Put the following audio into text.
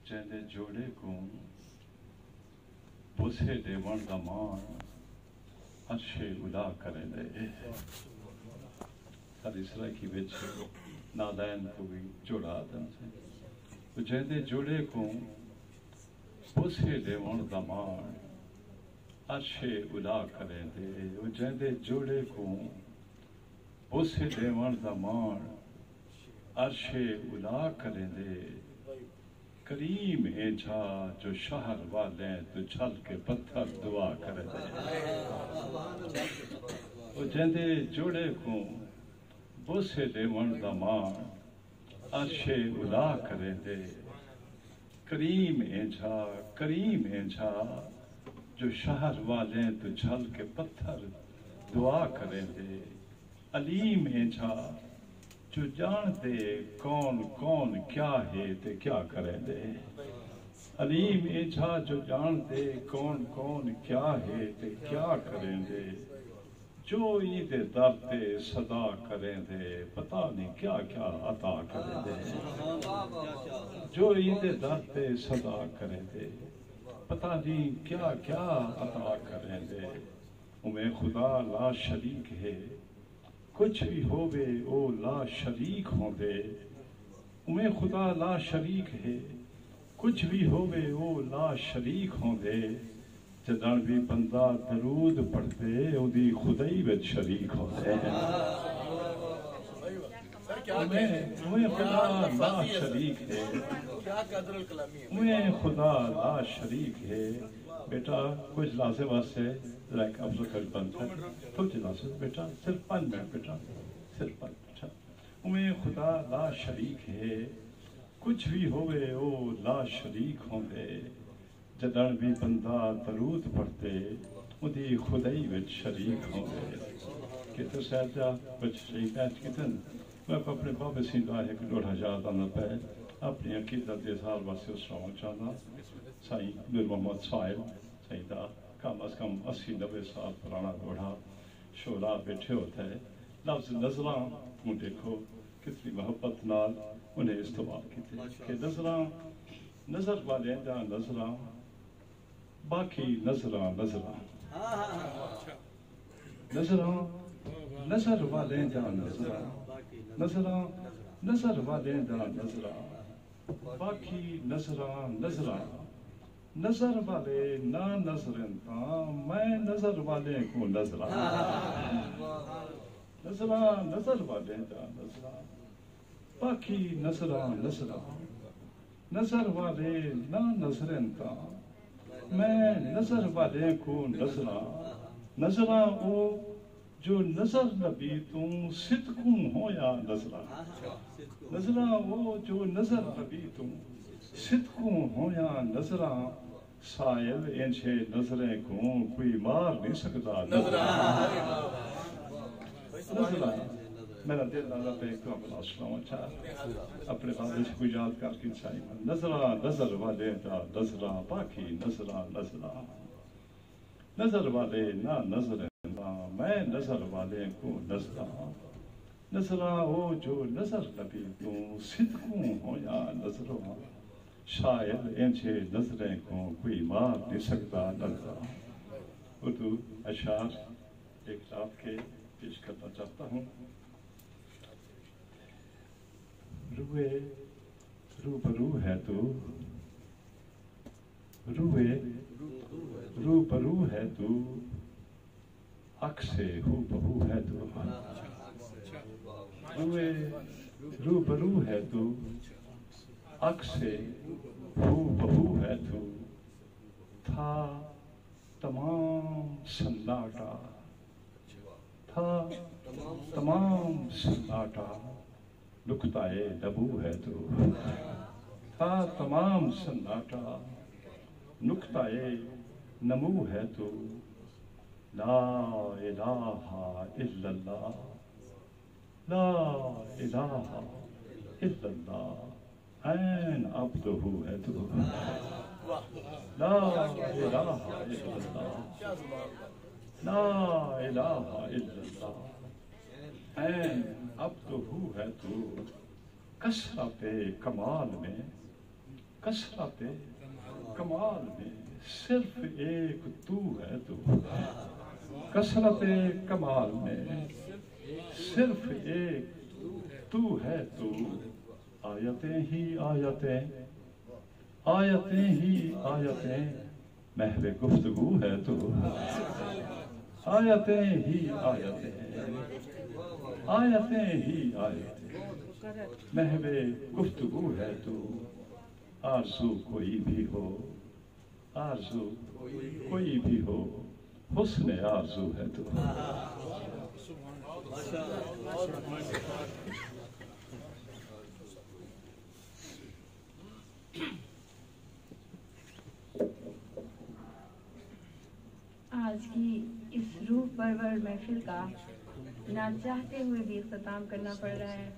جیندے جوڑے کو بوسے دے ون دمان عرش الا کرے دے ساری سرائکی بچ نادائن کو بھی جوڑا آدم سے جیندے جوڑے کو بوسے دے ون دمان عرش الا کرے دے جیندے جوڑے کو بوسے دے ون دمان عرش الا کرے دے کریم ہے جھا جو شہر والے تو چھل کے پتھر دعا کرے دے جیندے جوڑے کو بوسے دے ون دمان عرش الا کرے دے کریم ہے جھا جو شہر والے تو چھل کے پتھر دعا کرے دے علیم ہے جھا جو جان دے کون کون کیا ہے تے کیا کرے دے علیم ہے جھا جو جان دے کون کون کیا ہے تے کیا کریں دے جو عید در تے صدا کریں دے پتہ نہیں کیا کیا عطا کریں دے جو عید در تے صدا کریں دے پتہ نہیں کیا کیا عطا کریں دے میں خدا لا شریک ہے کچھ بھی ہووے او لا شریک ہوں دے میں خدا لا شریک ہے کچھ بھی ہووے او لا شریک ہوں دے جدن بھی بندہ درود پڑھتے او دی خدائی وچ شریک ہوں دے میں خدا لا شریک ہے میں خدا لا شریک ہے بیٹا کچھ لازم واسطے لائک افضل کر بند ہے کچھ لازم بیٹا صرف 5 منٹ بیٹا صرف 5 منٹ میں خدا لا شریک ہے کچھ بھی ہوئے او لا شریک ہوں دے جدن بھی بندہ درود پڑھتے او دی خدائی وچ شریک ہوں دے کہتے صاحب جا کچھ صحیح بیچ کہتے میں اپنے بابے سیندہ ہے کہ 2,000 آنا پہ اپنی عقیدت دے سال واسے اس رہا چاہنا سائیں نور محمد صاحب سائیں دا کم از کم 80-90 سال پرانا گھوڑا شعرا بیٹھے ہوتا ہے لفظ نظران وہ دیکھو کتنی محبت نال انہیں استعمال کیتے کہ نظران نظر والے دا نظران باقی نظران نظران نظران نظر والے دا نظران نظران نظر والے دا نظران باقی نظران نظران نظر والے نہ نظرن تا میں نظر والے کو نظران نظران نظر والے دا نظران باقی نظران نظران نظر والے نہ نظرن تا میں نظر والے کو نظران نظران او جو نظر نبی توں صدقوں ہو یا نظران نظران او جو نظر نبی توں صدقوں ہو یا نظران صاحب انچے نظریں کو کوئی مار نہیں سکتا نظران میرا دل اللہ پہ ایک اپنا سلام اچھا اپنے بابے سے کوئی یاد کر کے چاہیے نظران نظر والے دا نظران باقی نظران نظران نظر والے نہ نظریں میں نظر والے کو نظران نظران ہو جو نظر نبی توں صدقوں ہو یا نظروں شاید انچے نظریں کو کوئی مار نہیں سکتا نظران اردو اشعار ایک آپ کے پیش کرنا چاہتا ہوں روئے روبرو ہے تو روئے روبرو ہے تو عکس ہو بہو ہے تو روئے روبرو ہے تو عکس ہو بہو ہے تو تھا تمام سناٹا تھا تمام سناٹا نقطۂ نبو ہے تو تھا تمام سناٹا نقطۂ نمو ہے تو لا الہ الا اللہ لا الہ الا اللہ این عبدہ ہے تو لا الہ الا اللہ لا الہ الا اللہ این عبدہ ہے تو کثرت کمال میں کثرت کمال میں صرف ایک تو ہے تو، کثرت کمال میں صرف ایک تو ہے تو، آیتیں ہی آیتیں، آیتیں ہی آیتیں، محو گفتگو ہے تو، آیتیں ہی آیتیں، آیتیں ہی آیتیں، محو گفتگو ہے تو، آرزو کوئی بھی ہو، آرزو کوئی بھی ہو، حسن آرزو ہے تو۔ آج کی اس روح پرور محفل کا نہ چاہتے ہوئے بھی اختتام کرنا پڑ رہا ہے۔